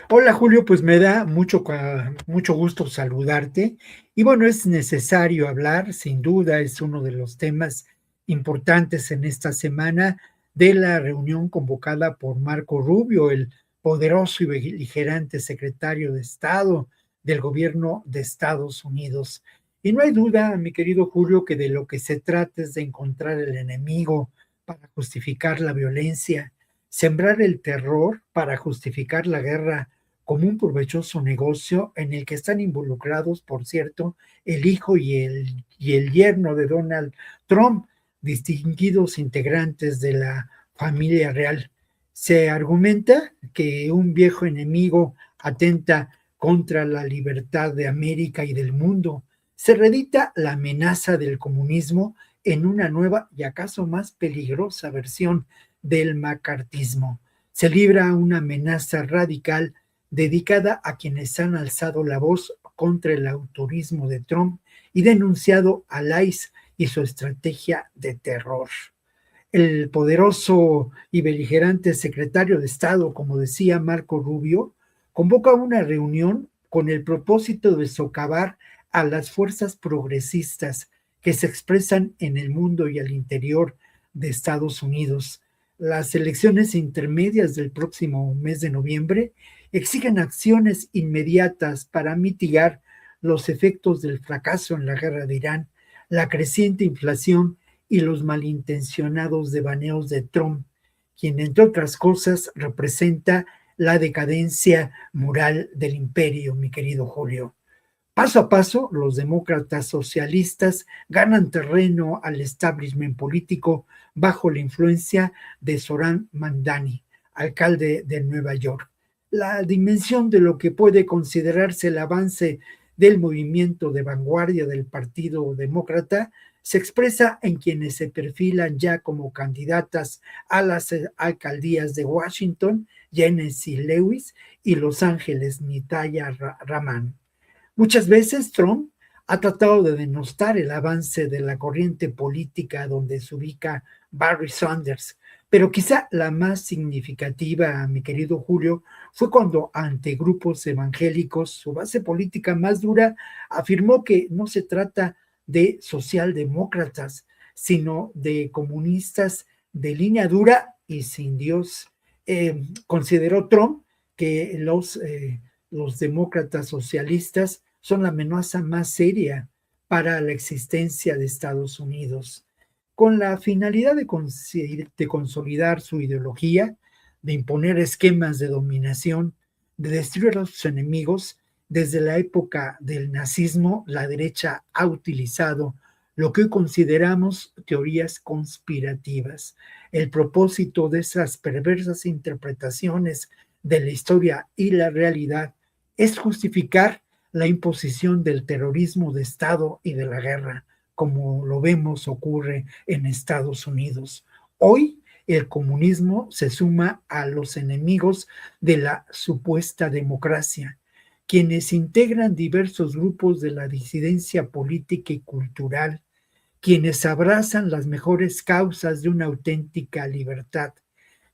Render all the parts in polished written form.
Hola Julio, pues me da mucho gusto saludarte. Y bueno, es necesario hablar, sin duda, es uno de los temas importantes en esta semana de la reunión convocada por Marco Rubio, el poderoso y beligerante secretario de Estado del gobierno de Estados Unidos. Y no hay duda, mi querido Julio, que de lo que se trata es de encontrar el enemigo para justificar la violencia, sembrar el terror para justificar la guerra como un provechoso negocio en el que están involucrados, por cierto, el hijo y el yerno de Donald Trump, distinguidos integrantes de la familia real. Se argumenta que un viejo enemigo atenta contra la libertad de América y del mundo. Se reedita la amenaza del comunismo en una nueva y acaso más peligrosa versión del macartismo. Se libra una amenaza radical dedicada a quienes han alzado la voz contra el autorismo de Trump y denunciado al ICE y su estrategia de terror. El poderoso y beligerante secretario de Estado, como decía Marco Rubio, convoca una reunión con el propósito de socavar a las fuerzas progresistas que se expresan en el mundo y al interior de Estados Unidos. Las elecciones intermedias del próximo mes de noviembre exigen acciones inmediatas para mitigar los efectos del fracaso en la guerra de Irán, la creciente inflación y los malintencionados devaneos de Trump, quien, entre otras cosas, representa la decadencia moral del imperio, mi querido Julio. Paso a paso, los demócratas socialistas ganan terreno al establishment político bajo la influencia de Zohran Mamdani, alcalde de Nueva York. La dimensión de lo que puede considerarse el avance del movimiento de vanguardia del Partido Demócrata se expresa en quienes se perfilan ya como candidatas a las alcaldías de Washington, Tennessee Lewis, y Los Ángeles, Nitaya Raman. Muchas veces Trump ha tratado de denostar el avance de la corriente política donde se ubica Barry Sanders, pero quizá la más significativa, mi querido Julio, fue cuando ante grupos evangélicos, su base política más dura afirmó que no se trata de socialdemócratas, sino de comunistas de línea dura y sin Dios. Consideró Trump que los demócratas socialistas son la amenaza más seria para la existencia de Estados Unidos. Con la finalidad de consolidar su ideología, de imponer esquemas de dominación, de destruir a sus enemigos, desde la época del nazismo, la derecha ha utilizado lo que hoy consideramos teorías conspirativas. El propósito de esas perversas interpretaciones de la historia y la realidad es justificar la imposición del terrorismo de Estado y de la guerra, como lo vemos ocurre en Estados Unidos. Hoy el comunismo se suma a los enemigos de la supuesta democracia, quienes integran diversos grupos de la disidencia política y cultural, quienes abrazan las mejores causas de una auténtica libertad,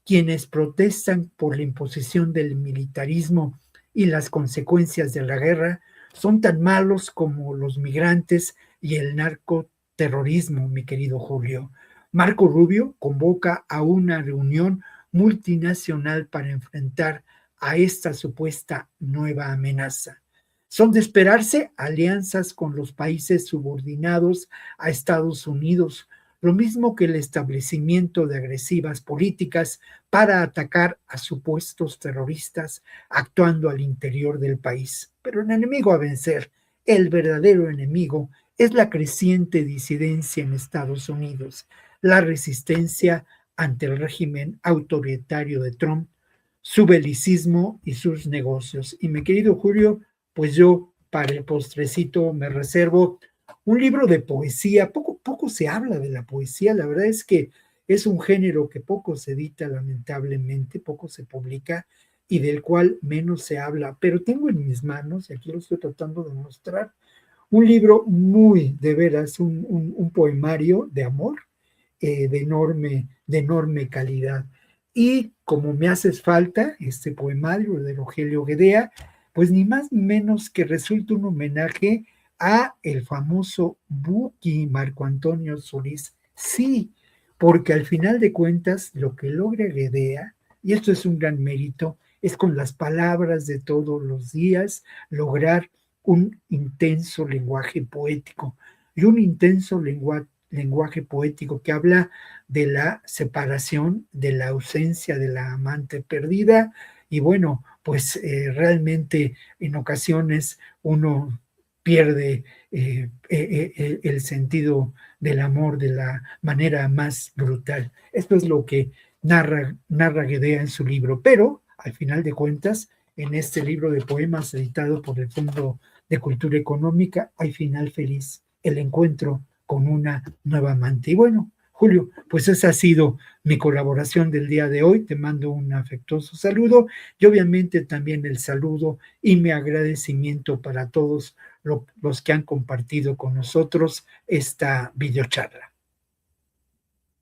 quienes protestan por la imposición del militarismo y las consecuencias de la guerra, son tan malos como los migrantes y el narcoterrorismo, mi querido Julio. Marco Rubio convoca a una reunión multinacional para enfrentar a esta supuesta nueva amenaza. Son de esperarse alianzas con los países subordinados a Estados Unidos, lo mismo que el establecimiento de agresivas políticas para atacar a supuestos terroristas actuando al interior del país. Pero el enemigo a vencer, el verdadero enemigo, es la creciente disidencia en Estados Unidos, la resistencia ante el régimen autoritario de Trump, su belicismo y sus negocios. Y mi querido Julio, pues yo para el postrecito me reservo un libro de poesía. Poco se habla de la poesía, la verdad es que es un género que poco se edita, lamentablemente, poco se publica y del cual menos se habla, pero tengo en mis manos, y aquí lo estoy tratando de mostrar, un libro muy, de veras, un poemario de amor de enorme calidad. Y como me haces falta, este poemario de Rogelio Guedea, pues ni más ni menos que resulta un homenaje a el famoso Buki Marco Antonio Solís. Sí, porque al final de cuentas lo que logra Guedea, y esto es un gran mérito, es con las palabras de todos los días lograr un intenso lenguaje poético y un intenso lenguaje poético que habla de la separación, de la ausencia de la amante perdida y bueno, pues realmente en ocasiones uno pierde el sentido del amor de la manera más brutal. Esto es lo que narra Guedea en su libro, pero al final de cuentas, en este libro de poemas editado por el Fondo de Cultura Económica, hay final feliz, el encuentro con una nueva amante. Y bueno, Julio, pues esa ha sido mi colaboración del día de hoy. Te mando un afectuoso saludo y obviamente también el saludo y mi agradecimiento para todos los que han compartido con nosotros esta videocharla.